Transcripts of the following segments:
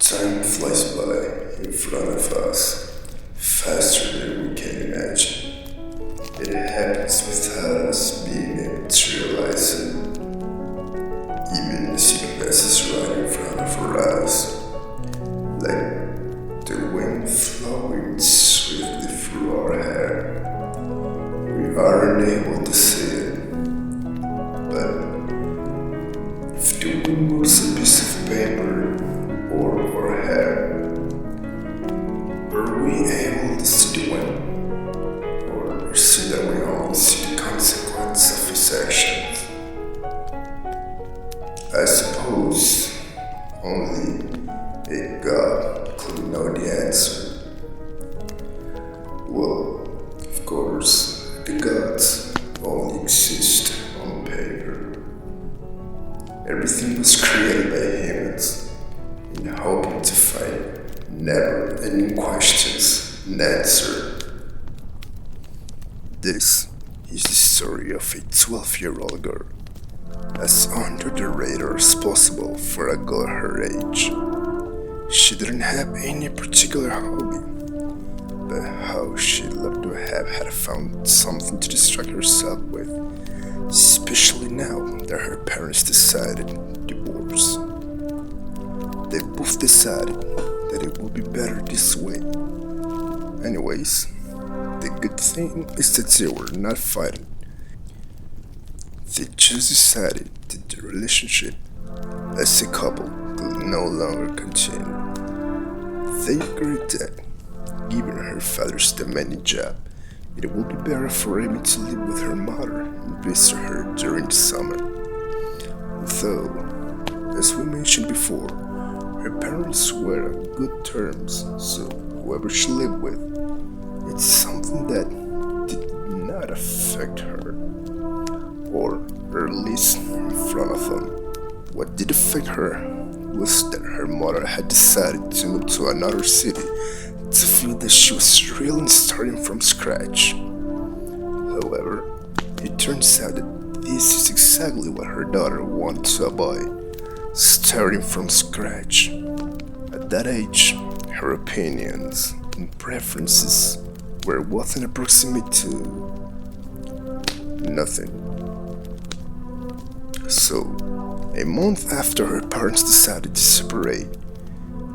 Time flies by in front of us, faster than we can imagine. It happens without us being able to realize it. Even the sickness is right in front of our eyes, like the wind flowing swiftly through our hair. We are unable to see it, but if the wind moves a piece of paper or our hair, are we able to see the wind, or see that we only see the consequence of his actions? I suppose only a God could know the answer. Well, of course, the gods only exist on paper. Everything was created by humans in hoping to find never-ending questions and answer. This is the story of a 12-year-old girl, as under the radar as possible for a girl her age. She didn't have any particular hobby, but how she loved to have had found something to distract herself with, especially now that her parents decided divorce. They both decided that it would be better this way. Anyways, the good thing is that they were not fighting. They just decided that the relationship as a couple could no longer continue. They agreed that, given her father's demanding job, it would be better for Amy to live with her mother and visit her during the summer. Though, as we mentioned before, her parents were on good terms, so whoever she lived with, it's something that did not affect her, or at least in front of them. What did affect her was that her mother had decided to move to another city to feel that she was really starting from scratch. However, it turns out that this is exactly what her daughter wanted to avoid, starting from scratch. At that age, her opinions and preferences were what an approximate to nothing. So, a month after her parents decided to separate,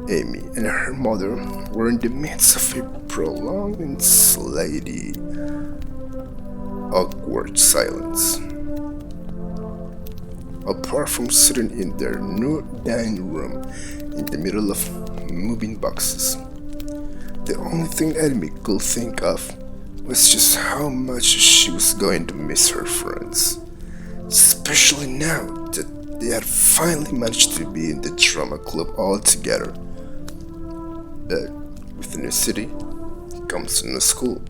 Amy and her mother were in the midst of a prolonged and slightly awkward silence. Apart from sitting in their new dining room in the middle of moving boxes, the only thing Amy could think of was just how much she was going to miss her friends, especially now that they had finally managed to be in the drama club all together. But with a new city comes a new school.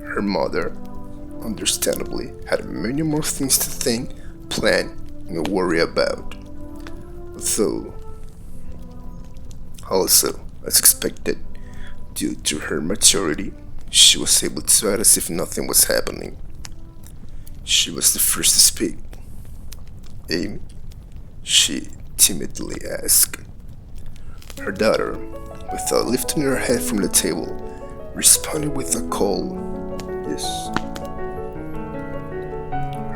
Her mother, understandably, had many more things to think, plan, and worry about. Though, also, as expected, due to her maturity, she was able to act as if nothing was happening. She was the first to speak. Amy, she timidly asked. Her daughter, without lifting her head from the table, responded with a cold yes.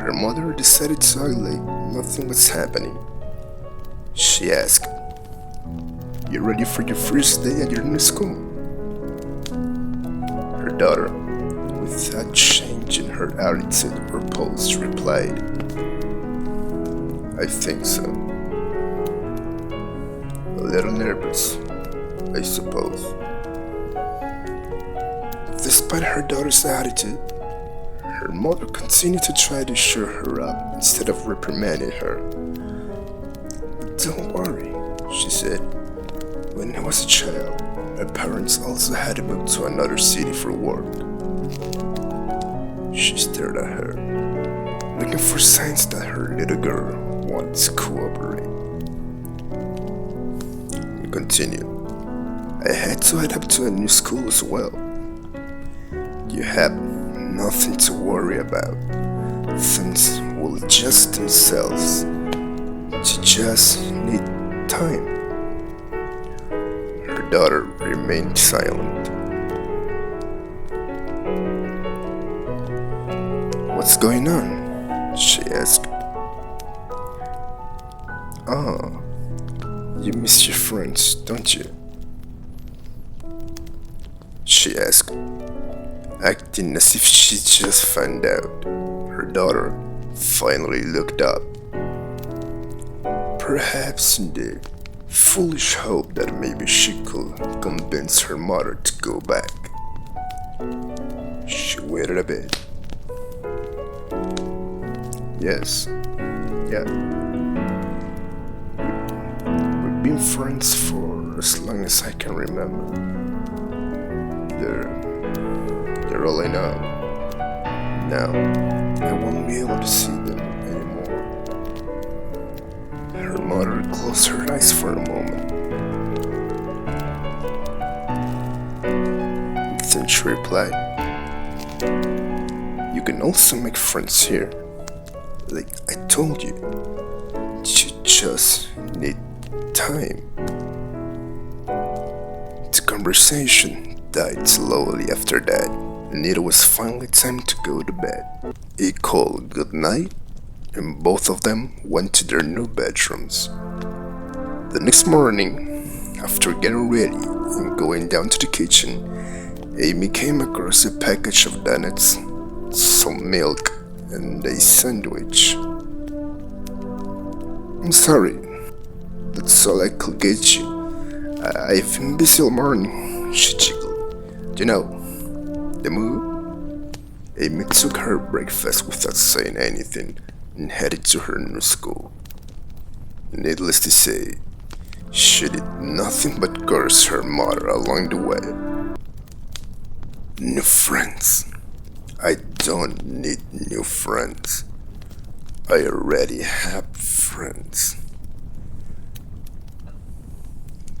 Her mother decided to act like nothing was happening. She asked, "You ready for your first day at your new school?" Her daughter, without changing her attitude or pose, replied, "I think so. A little nervous, I suppose." Despite her daughter's attitude, her mother continued to try to cheer her up instead of reprimanding her. "Don't worry," she said. "When I was a child, my parents also had to move to another city for work." She stared at her, looking for signs that her little girl wanted to cooperate. We continued. "I had to head up to a new school as well. You have nothing to worry about. Things will adjust themselves. You just need time. Her daughter remained silent. "What's going on?" she asked. "Ah, you miss your friends, don't you?" she asked, acting as if she just found out. Her daughter finally looked up, perhaps in the foolish hope that maybe she could convince her mother to go back. She waited a bit. "Yes, yeah. We've been friends for as long as I can remember. They're all I know. Now, I won't be able to see them anymore." Her mother closed her eyes for a moment. Then she replied, "You can also make friends here. Like I told you, you just need time." The conversation died slowly after that, and it was finally time to go to bed. He called good night, and both of them went to their new bedrooms. The next morning, after getting ready and going down to the kitchen, Amy came across a package of donuts, some milk, and a sandwich. "I'm sorry, that's all I could get you. I've been busy all morning," she giggled. "You know, the move?" Amy took her breakfast without saying anything and headed to her new school. Needless to say, she did nothing but curse her mother along the way. New friends. I don't need new friends. I already have friends.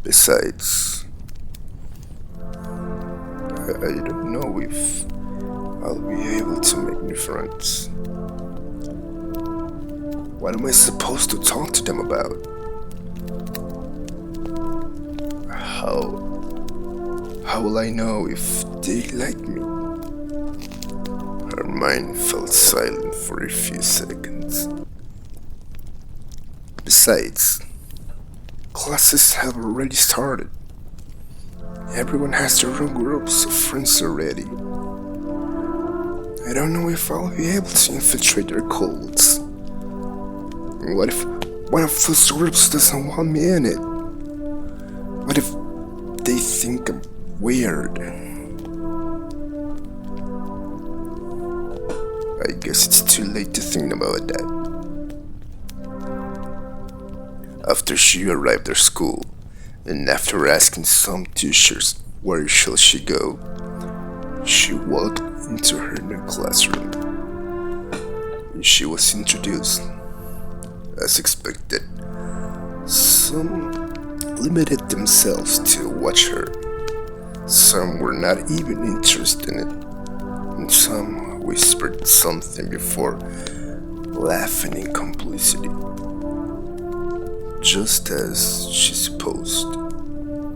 Besides, I don't know if I'll be able to make new friends. What am I supposed to talk to them about? How will I know if they like me? Her mind fell silent for a few seconds. Besides, classes have already started. Everyone has their own groups of friends already. I don't know if I'll be able to infiltrate their cults. What if one of those groups doesn't want me in it? What if they think I'm weird? I guess it's too late to think about that. After she arrived at school, and after asking some teachers where shall she go, she walked into her new classroom. She was introduced. As expected, some limited themselves to watch her. Some were not even interested in it, and some whispered something before laughing in complicity. Just as she supposed,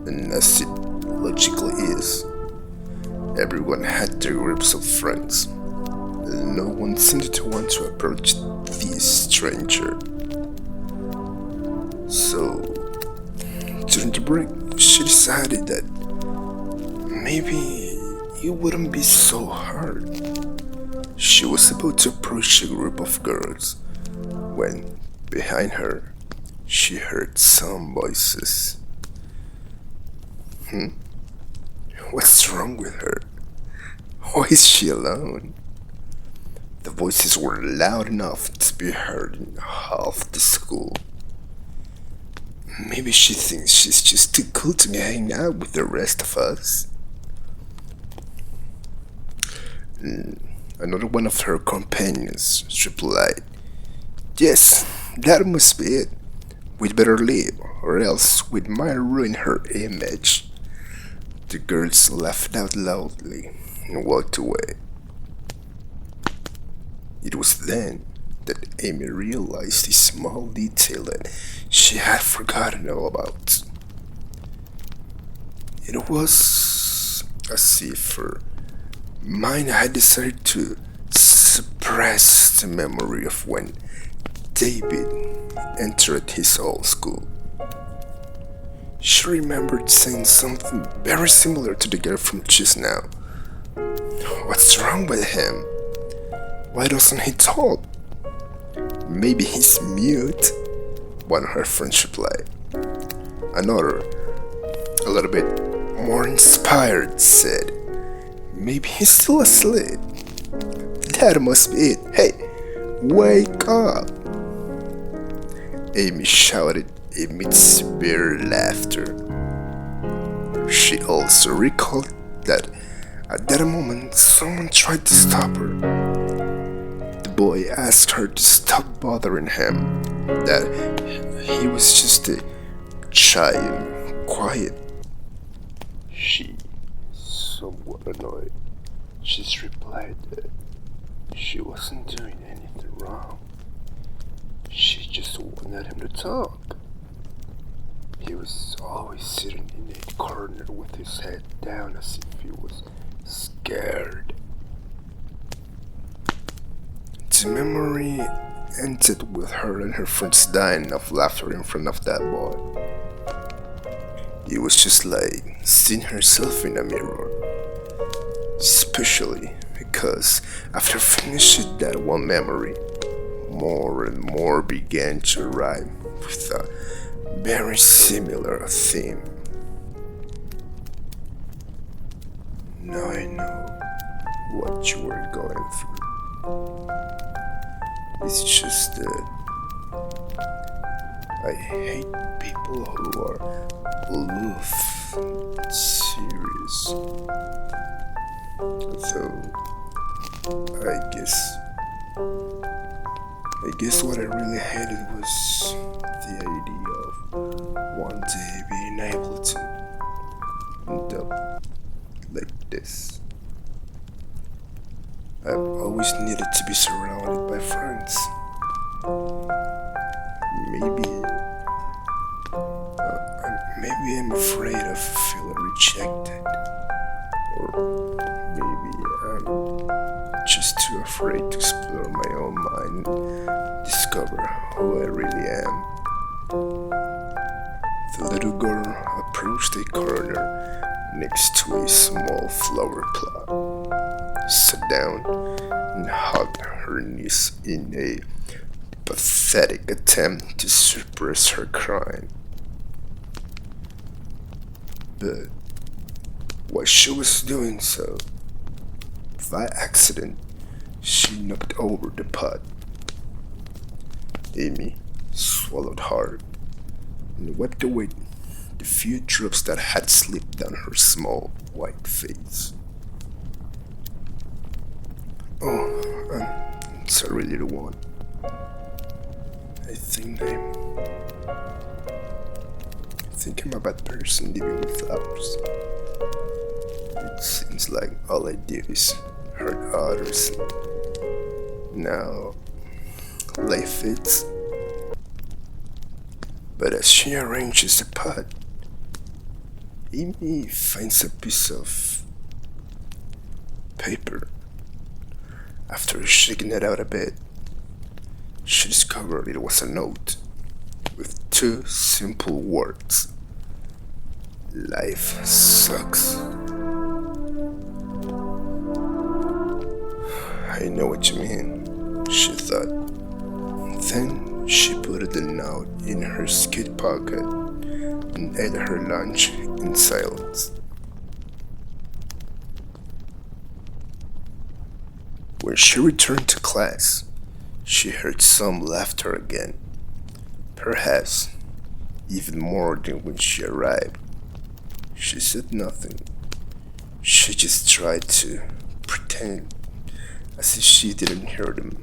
and as it logically is, everyone had their groups of friends, and no one seemed to want to approach this stranger. So, during the break, she decided that maybe it wouldn't be so hard. She was about to approach a group of girls when, behind her, she heard some voices. What's wrong with her? Why is she alone? The voices were loud enough to be heard in half the school. Maybe she thinks she's just too cool to be hanging out with the rest of us. Another one of her companions replied, "Yes, that must be it. We'd better leave, or else we might ruin her image." The girls laughed out loudly and walked away. It was then that Amy realized a small detail that she had forgotten all about. It was as if her mind had decided to suppress the memory of when David entered his old school. She remembered saying something very similar to the girl from just now. What's wrong with him? Why doesn't he talk? Maybe he's mute, one of her friends replied. Another, a little bit more inspired, said, maybe he's still asleep. That must be it. Hey, wake up! Amy shouted amid severe laughter. She also recalled that at that moment someone tried to stop her. The boy asked her to stop bothering him, that he was just a shy and quiet. She, somewhat annoyed, just replied that she wasn't doing anything wrong. She just wanted him to talk. He was always sitting in a corner with his head down as if he was scared. The memory ended with her and her friends dying of laughter in front of that boy. It was just like seeing herself in a mirror. Especially because after finishing that one memory, more and more began to arrive with a very similar theme. Now I know what you were going through. It's just that I hate people who are aloof and serious. So I guess what I really hated was the idea of one day being able to end up like this. I've always needed to be surrounded by friends. Maybe I'm afraid of feeling rejected, or maybe I'm just too afraid to explore my own mind and discover who I really am. The little girl approached a corner next to a small flower plot, sat down, and hugged her niece in a pathetic attempt to suppress her crying. But while she was doing so, by accident, she knocked over the pot. Amy swallowed hard and wiped away the few drops that had slipped down her small white face. Oh, I'm sorry, little one. I think I'm a bad person living with flowers. It seems like all I do is hurt others. Now, life fits. But as she arranges the pot, Amy finds a piece of paper. After shaking it out a bit, she discovered it was a note with two simple words. Life sucks. I know what you mean, she thought. Then she put the note in her skirt pocket and ate her lunch in silence. When she returned to class, she heard some laughter again. Perhaps even more than when she arrived. She said nothing. She just tried to pretend as if she didn't hear them.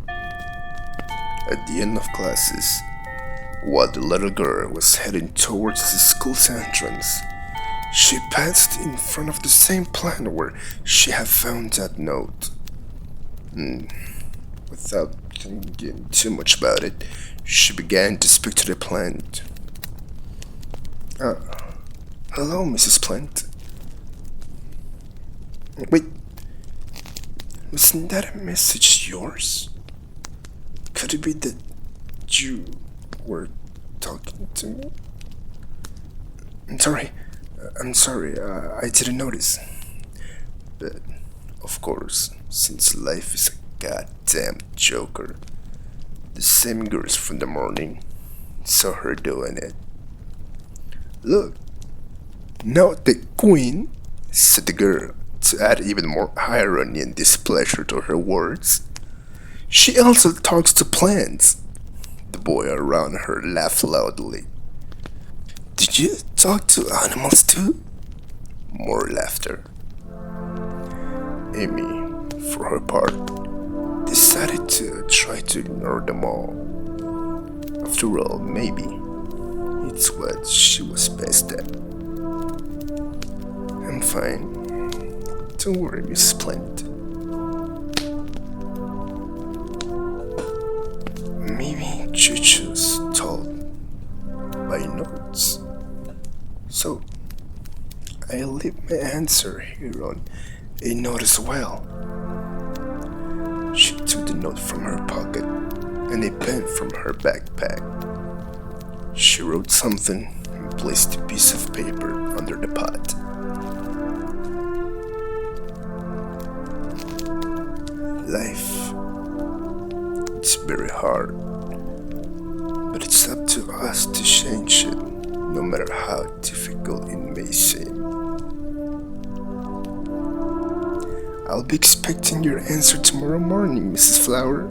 At the end of classes, while the little girl was heading towards the school's entrance, she passed in front of the same plant where she had found that note. Without thinking too much about it, she began to speak to the plant. Uh, Hello, Mrs. Plant. Wait, wasn't that a message yours? Could it be that you were talking to me? I'm sorry, I didn't notice. But, of course, since life is a goddamn joker, the same girls from the morning saw her doing it. Look, now the queen, said the girl, to add even more irony and displeasure to her words. She also talks to plants. The boy around her laughed loudly. Did you talk to animals too? More laughter. Amy, for her part, decided to try to ignore them all. After all, maybe it's what she was best at. I'm fine. Don't worry, Miss Plant. Maybe Chuchu's told by notes. So, I'll leave my answer here on a note as well. She took the note from her pocket and a pen from her backpack. She wrote something and placed a piece of paper under the pot. Life, it's very hard, but it's up to us to change it, no matter how difficult it may seem. I'll be expecting your answer tomorrow morning, Mrs. Flower.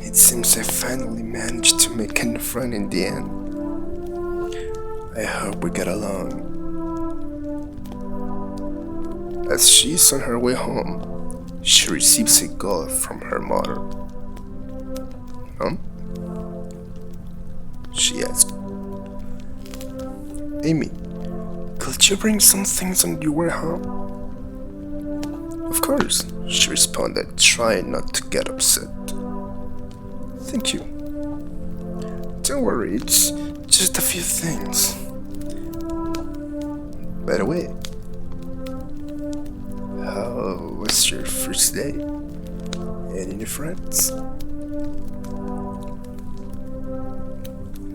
It seems I finally managed to make a friend in the end. I hope we get along. As she's on her way home, she receives a call from her mother. She asked. Amy, could you bring some things on your way home? Of course, she responded, trying not to get upset. Thank you. Don't worry, it's just a few things. By the way, how was your first day? Any new friends?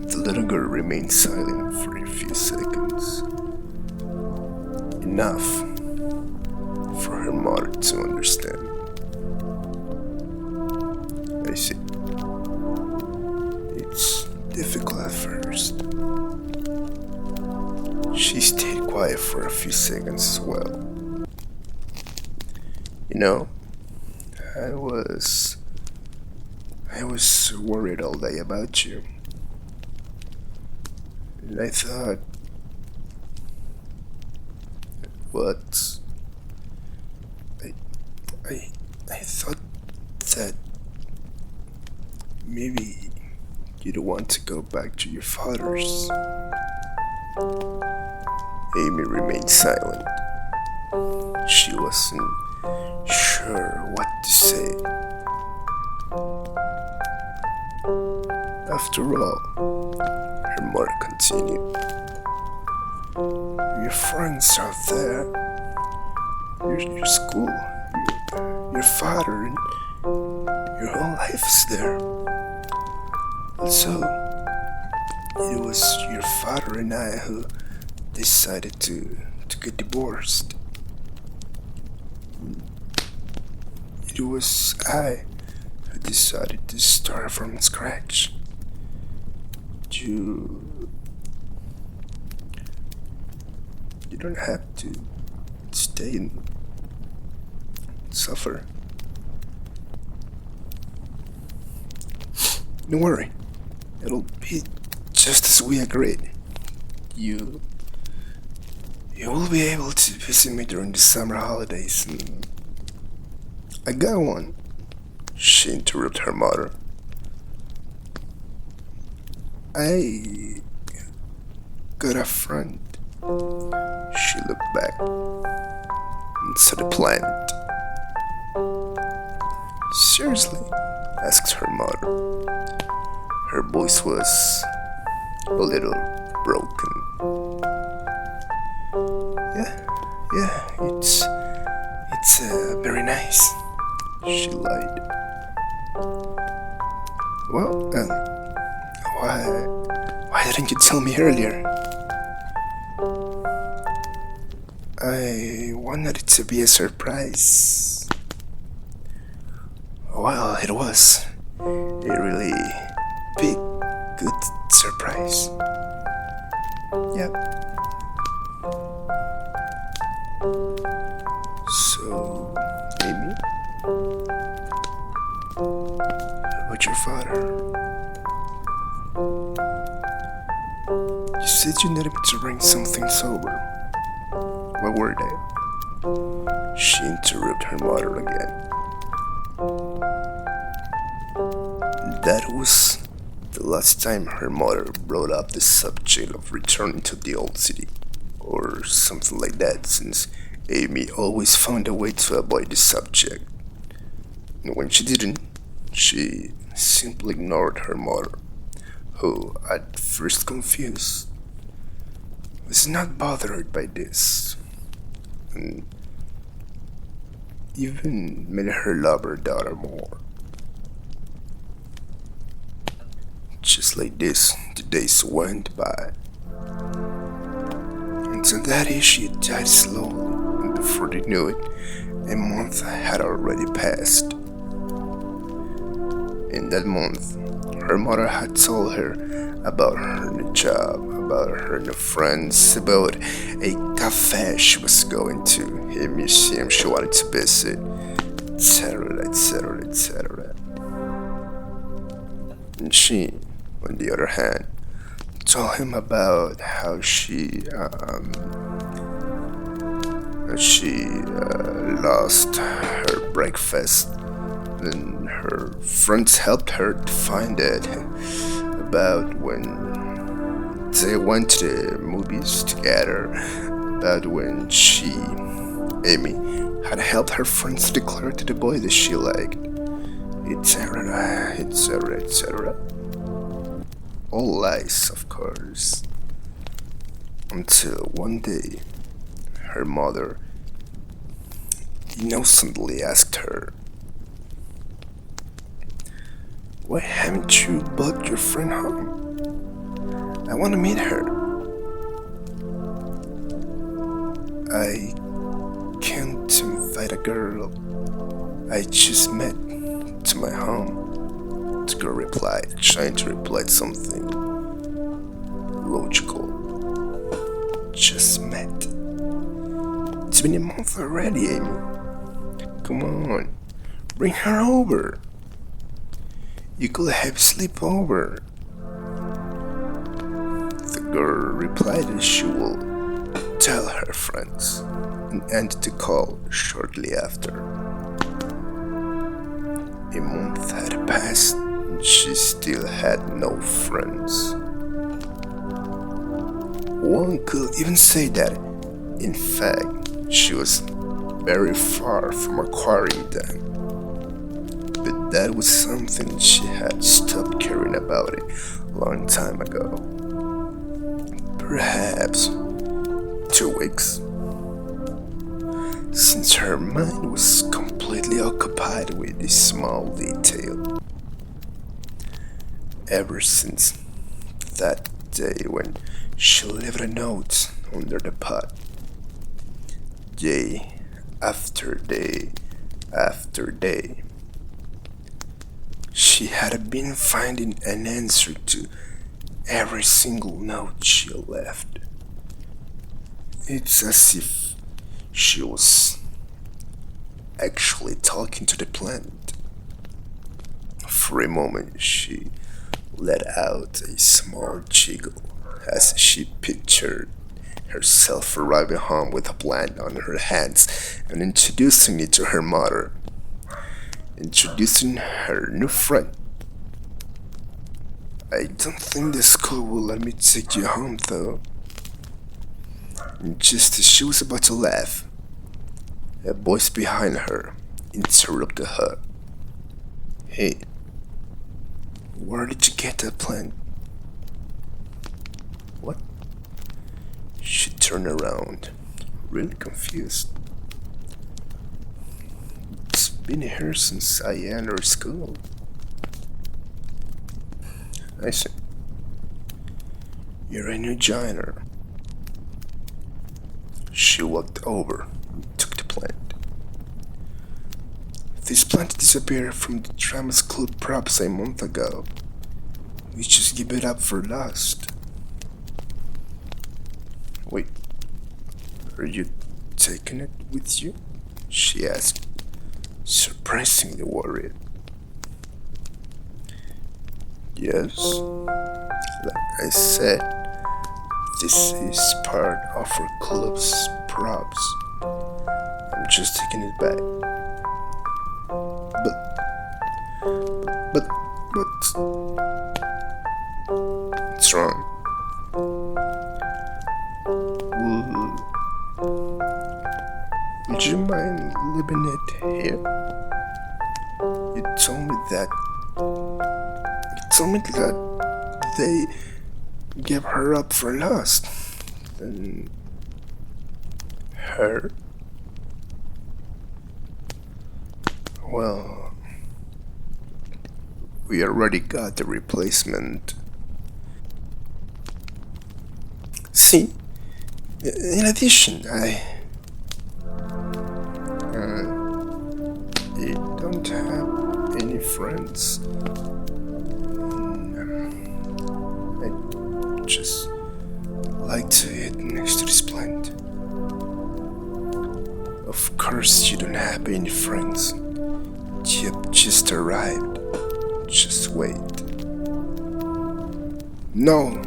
The little girl remained silent for a few seconds. Enough for her mother to understand. I see. It's difficult at first. She stayed quiet for a few seconds as well. You know, I was worried all day about you. And I thought, what? I thought that maybe you don't want to go back to your father's. Amy remained silent. She wasn't sure what to say. After all, her mother continued. Your friends are there. Your school, your father, and your whole life is there. Also, it was your father and I who decided to get divorced. It was I who decided to start from scratch. You don't have to stay and suffer. Don't worry, it'll be just as we agreed. You will be able to visit me during the summer holidays, and I got one. She interrupted her mother. I got a friend. She looked back and saw the plant. Seriously? Asked her mother. Her voice was a little broken. Yeah, it's very nice. She lied. Well, why didn't you tell me earlier? I wanted it to be a surprise. Well, it was a really big, good surprise. Yep. So, Amy, about your father? You said you needed me to bring something sober. What were they? She interrupted her mother again. That was the last time her mother brought up the subject of returning to the old city, or something like that, since Amy always found a way to avoid the subject. And when she didn't, she simply ignored her mother, who, at first confused, was not bothered by this, and even made her love her daughter more. Just like this, the days went by. Until that day, she had died slowly, and before they knew it, a month had already passed. In that month, her mother had told her about her new job, about her new friends, about a cafe she was going to, a museum she wanted to visit, etc., etc., etc. And she, on the other hand, told him about how she lost her breakfast, and her friends helped her to find it. About when they went to the movies together. About when she, Amy, had helped her friends declare to the boy that she liked, etc., etc., etc. All lies, of course. Until one day, her mother innocently asked her, "Why haven't you brought your friend home? I want to meet her." "I can't invite a girl I just met to my home," the girl replied, trying to reply something logical. "Just met? It's been a month already, Amy. Come on, bring her over. You could have sleepover." The girl replied that she will tell her friends, and ended the call shortly after. A month had passed, and she still had no friends. One could even say that, in fact, she was very far from acquiring them. But that was something she had stopped caring about it a long time ago. Perhaps 2 weeks. Since her mind was completely occupied with this small detail. Ever since that day when she left a note under the pot, day after day after day, she had been finding an answer to every single note she left. It's as if she was actually talking to the planet. For a moment, she let out a small giggle as she pictured herself arriving home with a plant on her hands and introducing it to her mother, introducing her new friend. "I don't think the school will let me take you home, though." And just as she was about to laugh, a voice behind her interrupted her. Hey, where did you get that plant? What? She turned around, really confused. It's been here since I entered school. I see. You're a new joiner. She walked over and took the plant. This plant disappeared from the drama school props a month ago. We just give it up for lost. Wait, are you taking it with you? She asked, surprisingly worried. Yes, like I said, this is part of our club's props. I'm just taking it back. But, what's wrong? Would you mind leaving it here? You told me that. They gave her up for lost. And her? Well, we already got the replacement. See, in addition, I don't have any friends. I just like to eat next to this plant. Of course, you don't have any friends. You've just arrived. Just wait. No.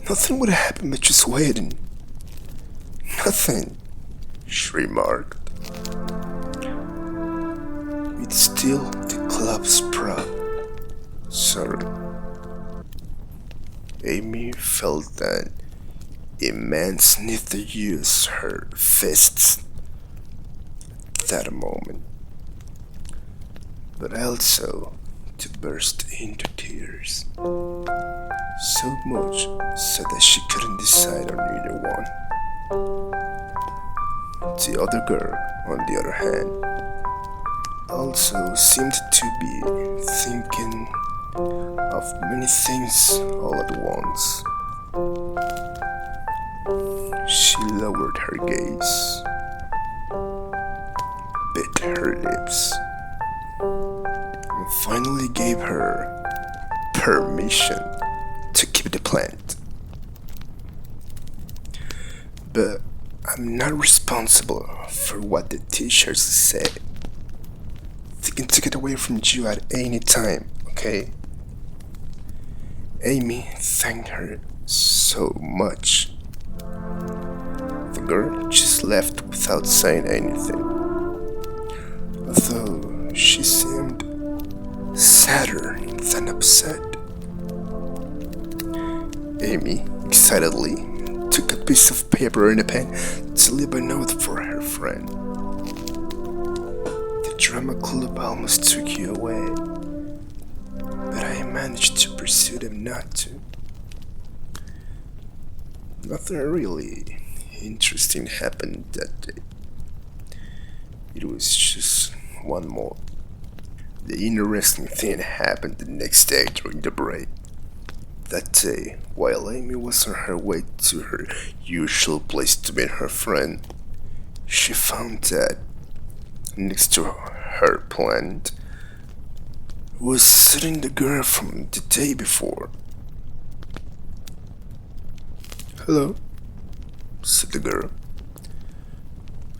Nothing would happen but just waiting. Nothing, she remarked. It's still the club's prop. Sorry. Amy felt that immense need to use her fists at that moment, but also to burst into tears. So much so that she couldn't decide on either one. The other girl, on the other hand, also seemed to be thinking of many things all at once. She lowered her gaze, bit her lips, and finally gave her permission to keep the plant. But I'm not responsible for what the teachers say. They can take it away from you at any time, okay? Amy thanked her so much. The girl just left without saying anything, although she seemed sadder than upset. Amy excitedly took a piece of paper and a pen to leave a note for her friend. The drama club almost took you away, but I managed to persuade them not to. Nothing really interesting happened that day. It was just one more. The interesting thing happened the next day during the break. That day, while Amy was on her way to her usual place to meet her friend, she found that next to her plant was sitting the girl from the day before. "Hello," said the girl.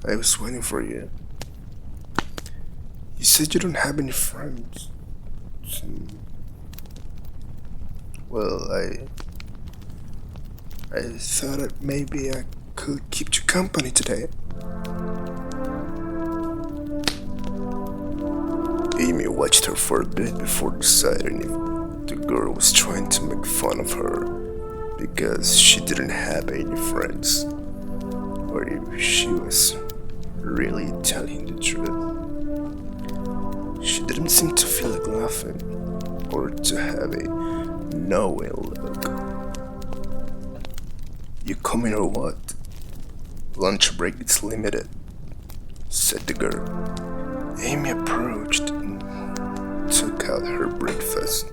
"I was waiting for you. You said you don't have any friends. Well, I thought that maybe I could keep you company today." Amy watched her for a bit before deciding if the girl was trying to make fun of her because she didn't have any friends, or if she was really telling the truth. She didn't didn't seem to feel like laughing or to have a knowing look. "You coming or what? Lunch break is limited," said the girl. Amy approached and took out her breakfast.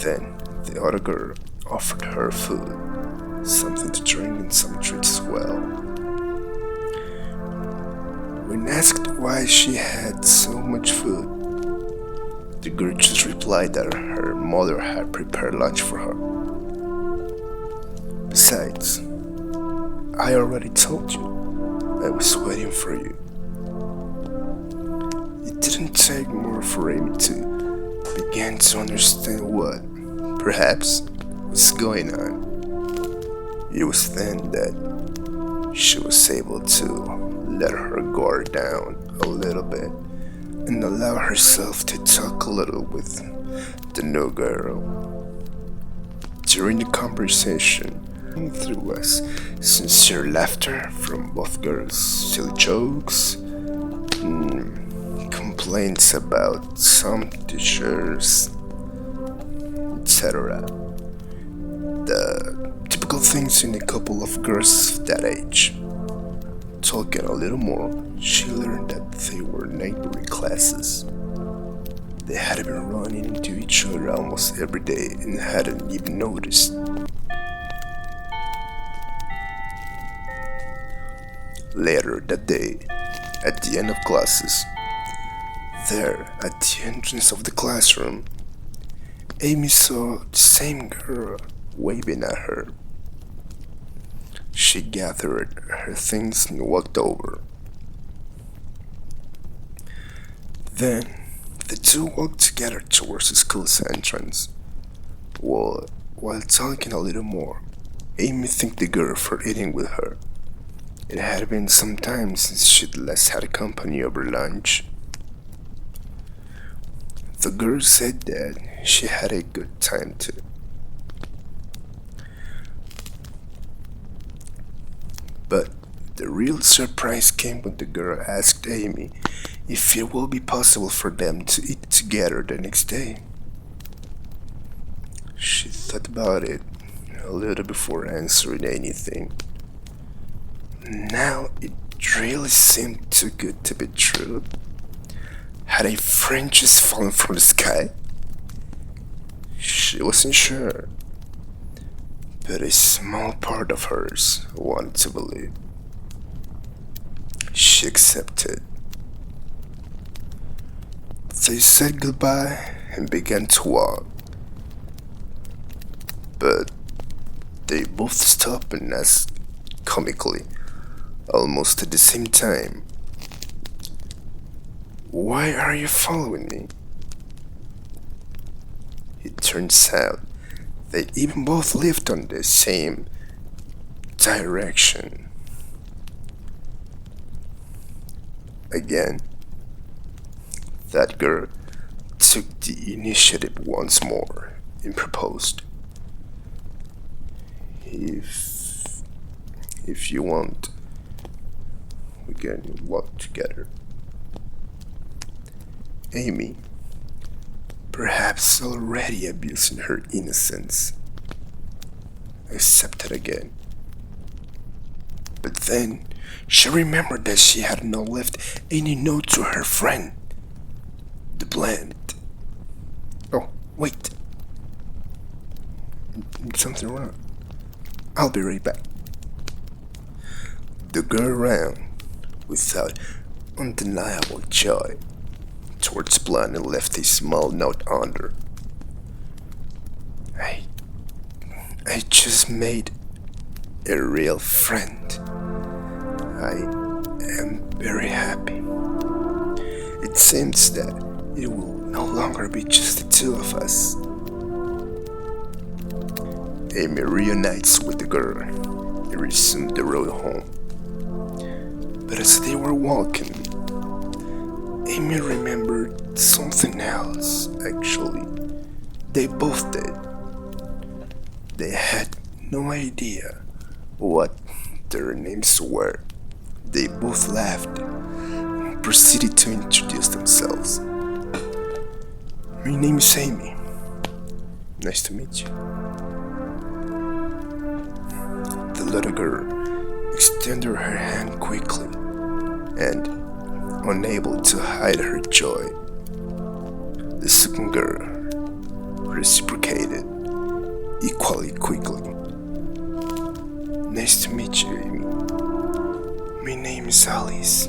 Then the other girl offered her food, something to drink and some treats as well. When asked why she had so much food, the girl just replied that her mother had prepared lunch for her. "Besides, I already told you I was waiting for you." It didn't take more for Amy to begin to understand what, perhaps, was going on. It was then that she was able to let her guard down a little bit and allow herself to talk a little with the new girl. During the conversation, there was sincere laughter from both girls, silly jokes, complaints about some teachers, etc. The typical things in a couple of girls of that age. Talking a little more, she learned that they were neighboring classes. They had been running into each other almost every day and hadn't even noticed. Later that day, at the end of classes, there at the entrance of the classroom, Amy saw the same girl waving at her. She gathered her things and walked over. Then the two walked together towards the school's entrance. While talking a little more, Amy thanked the girl for eating with her. It had been some time since she'd last had company over lunch. The girl said that she had a good time too. But the real surprise came when the girl asked Amy if it will be possible for them to eat together the next day. She thought about it a little before answering anything. Now it really seemed too good to be true. Had a friend just fallen from the sky? She wasn't sure, but a small part of hers wanted to believe. She accepted. They said goodbye and began to walk, but they both stopped and asked comically, almost at the same time, "Why are you following me?" It turns out they even both lived on the same direction. Again, that girl took the initiative once more and proposed. If you want, we can walk together." Amy, perhaps already abusing her innocence, accepted again. But then she remembered that she had not left any note to her friend, the plant. Oh, wait. Something wrong. I'll be right back. The girl ran, without undeniable joy, towards Blunt and left a small note under. I just made a real friend. I am very happy. It seems that it will no longer be just the two of us. Amy reunites with the girl and resumed the road home. But as they were walking, Amy remembered something else, actually. They both did. They had no idea what their names were. They both laughed and proceeded to introduce themselves. My name is Amy. Nice to meet you. The little girl extended her hand quickly and, unable to hide her joy, the second girl reciprocated equally quickly. Nice to meet you, Amy. My name is Alice.